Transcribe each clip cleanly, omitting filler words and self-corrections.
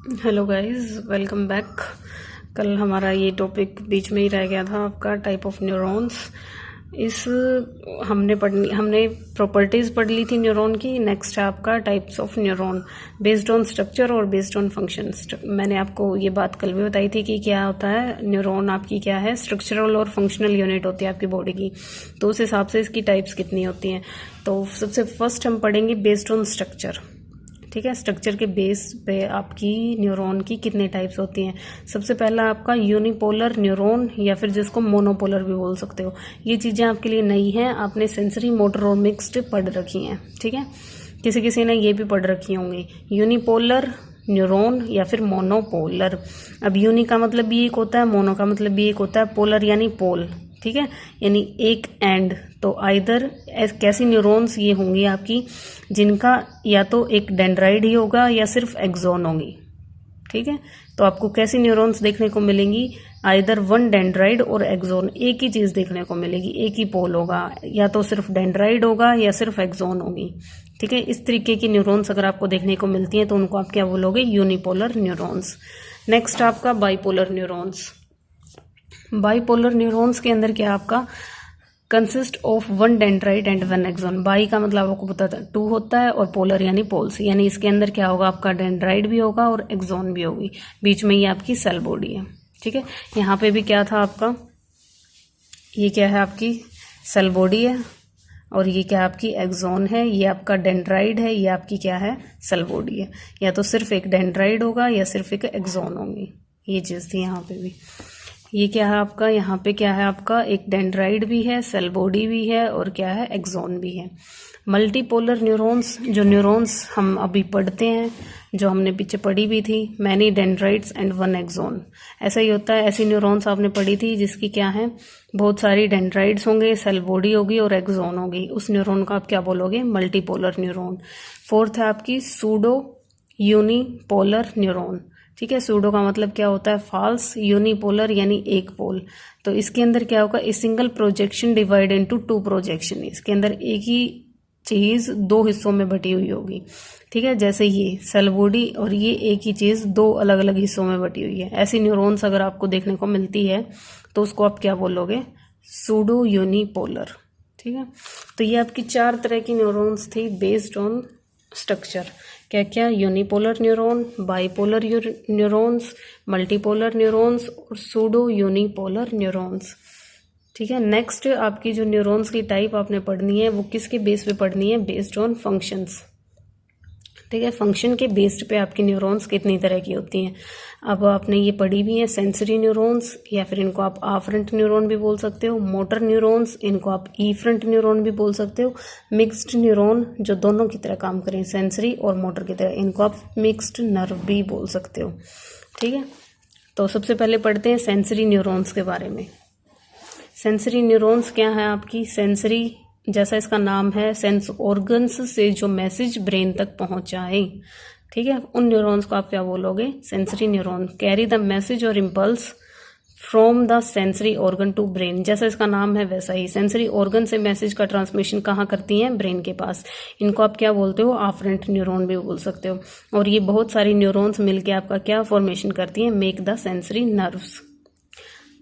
Hello guys, welcome back. कल हमारा ये टॉपिक बीच में ही रह गया था, आपका टाइप ऑफ न्यूरॉन्स। इस हमने प्रॉपर्टीज़ पढ़ ली थी न्यूरॉन की। नेक्स्ट है आपका types of neuron based on structure और बेस्ड ऑन फंक्शन। मैंने आपको ये बात कल भी बताई थी कि क्या होता है न्यूरॉन, आपकी क्या है स्ट्रक्चरल और फंक्शनल यूनिट होती है आपकी बॉडी की। तो उस हिसाब से इसकी टाइप्स कितनी होती हैं। तो सबसे फर्स्ट हम पढ़ेंगे बेस्ड ऑन स्ट्रक्चर। ठीक है, स्ट्रक्चर के बेस पे आपकी न्यूरॉन की कितने टाइप्स होती हैं। सबसे पहला आपका यूनिपोलर न्यूरॉन, या फिर जिसको मोनोपोलर भी बोल सकते हो। ये चीज़ें आपके लिए नई हैं, आपने सेंसरी मोटर और मिक्स्ड पढ़ रखी हैं। ठीक है, किसी किसी ने ये भी पढ़ रखी होंगी, यूनिपोलर न्यूरॉन या फिर मोनोपोलर। अब यूनि का मतलब भी एक होता है, मोनो का मतलब भी एक होता है, पोलर यानी पोल। ठीक है, यानी एक एंड। तो आइदर कैसी न्यूरॉन्स ये होंगी आपकी जिनका या तो एक डेंड्राइड ही होगा या सिर्फ एक्सोन होंगी। ठीक है, तो आपको कैसी न्यूरॉन्स देखने को मिलेंगी, आइदर वन डेंड्राइड और एक्सोन, एक ही चीज देखने को मिलेगी, एक ही पोल होगा, या तो सिर्फ डेंड्राइड होगा या सिर्फ एक्सोन होगी। ठीक है, इस तरीके की न्यूरॉन्स अगर आपको देखने को मिलती हैं तो उनको आप क्या बोलोगे, यूनिपोलर न्यूरॉन्स। नेक्स्ट आपका बाइपोलर न्यूरॉन्स। बाइपोलर न्यूरॉन्स के अंदर क्या आपका consist of one dendrite and one axon. Bi का मतलब आपको पता था टू होता है, और पोलर यानी पोल्स, यानी इसके अंदर क्या होगा, आपका डेंड्राइट भी होगा और एक्सोन भी होगी। बीच में ये आपकी सेल बॉडी है। ठीक है, यहाँ पे भी क्या था आपका, ये क्या है आपकी सेल बॉडी है, और ये क्या आपकी एक्सोन है, ये आपका डेंड्राइड है, ये आपकी क्या है सेल बॉडी है। या तो सिर्फ एक डेंड्राइड होगा या सिर्फ एक एक्सोन होगी, ये चीज थी यहाँ पे भी। ये क्या है आपका, यहाँ पे क्या है आपका, एक डेंड्राइड भी है, सेल बॉडी भी है, और क्या है एक्सोन भी है। मल्टीपोलर न्यूरॉन्स, जो न्यूरॉन्स हम अभी पढ़ते हैं, जो हमने पीछे पढ़ी भी थी, many dendrites and one axon. ऐसा ही होता है, ऐसी न्यूरॉन्स आपने पढ़ी थी जिसकी क्या है बहुत सारी डेंड्राइड्स होंगे, सेल बॉडी होगी और एक्सोन होगी। उस न्यूरॉन को आप क्या बोलोगे, मल्टीपोलर न्यूरॉन। फोर्थ है आपकी सूडो यूनिपोलर न्यूरॉन। ठीक है, सूडो का मतलब क्या होता है फॉल्स, यूनिपोलर यानी एक पोल। तो इसके अंदर क्या होगा, a single projection divide into two projection. इसके अंदर एक ही चीज दो हिस्सों में बटी हुई होगी। ठीक है, जैसे ये सेल बॉडी और ये एक ही चीज दो अलग अलग हिस्सों में बटी हुई है। ऐसी न्यूरॉन्स अगर आपको देखने को मिलती है तो उसको आप क्या बोलोगे, सूडो यूनिपोलर। ठीक है, तो ये आपकी चार तरह की न्यूरॉन्स थी बेस्ड ऑन स्ट्रक्चर। क्या क्या, unipolar neuron, bipolar neurons, multipolar neurons और सूडो यूनिपोलर न्यूरॉन्स। ठीक है, नेक्स्ट आपकी जो न्यूरॉन्स की टाइप आपने पढ़नी है वो किसके बेस पे पढ़नी है, बेस्ड ऑन फंक्शंस। ठीक है, फंक्शन के बेस्ड पे आपकी न्यूरॉन्स कितनी तरह की होती हैं। अब आपने ये पढ़ी भी है, सेंसरी न्यूरॉन्स, या फिर इनको आप आफरेंट न्यूरॉन भी बोल सकते हो। मोटर न्यूरॉन्स, इनको आप ईफरेंट न्यूरॉन भी बोल सकते हो। मिक्स्ड न्यूरॉन, जो दोनों की तरह काम करें, सेंसरी और मोटर की तरह, इनको आप मिक्स्ड नर्व भी बोल सकते हो। ठीक है, तो सबसे पहले पढ़ते हैं सेंसरी न्यूरॉन्स के बारे में। सेंसरी न्यूरॉन्स क्या है आपकी, सेंसरी जैसा इसका नाम है, सेंस ऑर्गन्स से जो मैसेज ब्रेन तक पहुंचाए। ठीक है, उन न्यूरॉन्स को आप क्या बोलोगे, sensory neuron. Carry the message और impulse from the sensory organ to brain. जैसा इसका नाम है वैसा ही, सेंसरी ऑर्गन से मैसेज का ट्रांसमिशन कहाँ करती हैं, ब्रेन के पास। इनको आप क्या बोलते हो, आफरेंट न्यूरॉन भी बोल सकते हो। और ये बहुत सारी न्यूरॉन्स मिलके आपका क्या फॉर्मेशन करती हैं, make the sensory nerves.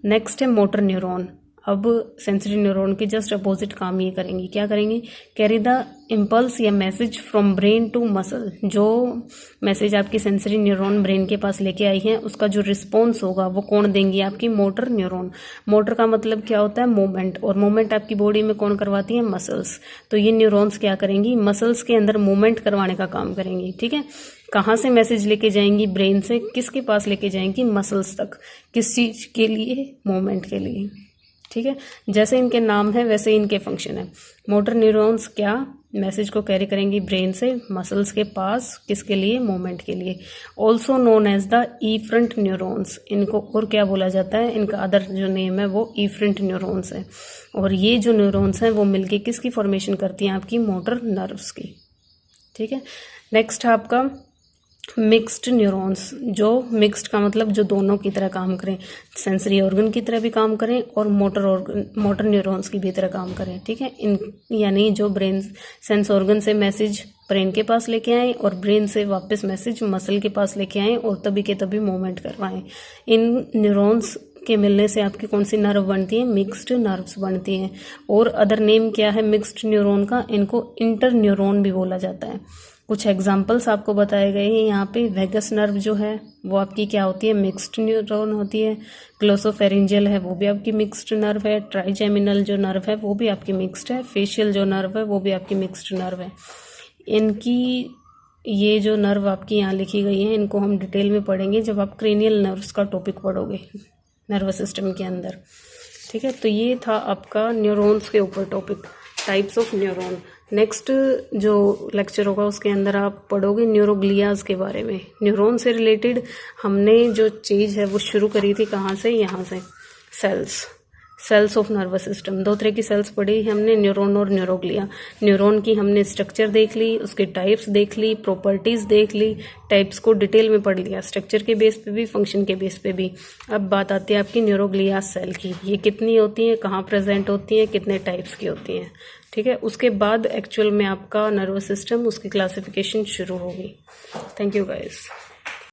Next है मोटर न्यूरॉन। अब सेंसरी न्यूरॉन के जस्ट अपोजिट काम ये करेंगी, क्या करेंगी, कैरी द इम्पल्स या message from brain to muscle. जो मैसेज आपकी सेंसरी न्यूरॉन ब्रेन के पास लेके आई है उसका जो रिस्पॉन्स होगा वो कौन देंगी, आपकी मोटर न्यूरॉन। मोटर का मतलब क्या होता है, मूवमेंट, और मूवमेंट आपकी बॉडी में कौन करवाती है, मसल्स। तो ये न्यूरॉन्स क्या करेंगी, मसल्स के अंदर मूवमेंट करवाने का काम करेंगी। ठीक है, कहाँ से मैसेज लेके जाएंगी, ब्रेन से किसके पास लेके जाएंगी, मसल्स तक। किस चीज के लिए, मूवमेंट के लिए। ठीक है, जैसे इनके नाम है वैसे इनके फंक्शन है। मोटर न्यूरॉन्स क्या मैसेज को कैरी करेंगी ब्रेन से मसल्स के पास, किसके लिए, मूवमेंट के लिए। Also known as the efferent neurons. इनको और क्या बोला जाता है, इनका अदर जो नेम है वो ईफरेंट न्यूरॉन्स है। और ये जो न्यूरॉन्स हैं वो मिलके किसकी फॉर्मेशन करती हैं, आपकी मोटर नर्व्स की। ठीक है, नेक्स्ट है आपका मिक्स्ड न्यूरॉन्स, जो मिक्स्ड का मतलब जो दोनों की तरह काम करें, सेंसरी ऑर्गन की तरह भी काम करें और मोटर न्यूरॉन्स की भी तरह काम करें, ठीक है। इन यानी जो ब्रेन सेंस ऑर्गन से मैसेज ब्रेन के पास लेके आए और ब्रेन से वापस मैसेज मसल के पास लेके आए और तभी के तभी मूवमेंट करवाएं। इन न्यूरॉन्स के मिलने से आपकी कौन सी नर्व बनती है? मिक्स्ड नर्व्स बनती हैं। और अदर नेम क्या है मिक्स्ड न्यूरॉन का? इनको इंटर न्यूरॉन भी बोला जाता है। कुछ एग्जाम्पल्स आपको बताए गए हैं यहाँ पे। वेगस नर्व जो है वो आपकी क्या होती है? मिक्स्ड न्यूरॉन होती है। ग्लोसोफेरिंजियल है वो भी आपकी मिक्स्ड नर्व है। ट्राइजेमिनल जो नर्व है वो भी आपकी मिक्स्ड है। फेशियल जो नर्व है वो भी आपकी मिक्स्ड नर्व है। इनकी ये जो नर्व आपकी यहाँ लिखी गई है इनको हम डिटेल में पढ़ेंगे जब आप क्रेनियल नर्व्स का टॉपिक पढ़ोगे नर्वस सिस्टम के अंदर, ठीक है। तो ये था आपका न्यूरॉन्स के ऊपर topic, types of neuron. Next जो लेक्चर होगा उसके अंदर आप पढ़ोगे न्यूरोग्लियाज के बारे में। न्यूरॉन से रिलेटेड हमने जो चीज़ है वो शुरू करी थी कहाँ से? यहाँ से, सेल्स ऑफ नर्वस सिस्टम। दो तरह की सेल्स पढ़ी हमने, न्यूरॉन और न्यूरोग्लिया। न्यूरॉन की हमने स्ट्रक्चर देख ली, उसके टाइप्स देख ली, प्रॉपर्टीज़ देख ली, टाइप्स को डिटेल में पढ़ लिया, स्ट्रक्चर के बेस पे भी, फंक्शन के बेस पे भी। अब बात आती है आपकी न्यूरोग्लिया सेल की। ये कितनी होती हैं, कहाँ प्रेजेंट होती हैं, कितने टाइप्स की होती हैं, ठीक है। उसके बाद एक्चुअल में आपका नर्वस सिस्टम, उसकी क्लासिफिकेशन शुरू होगी। Thank you guys.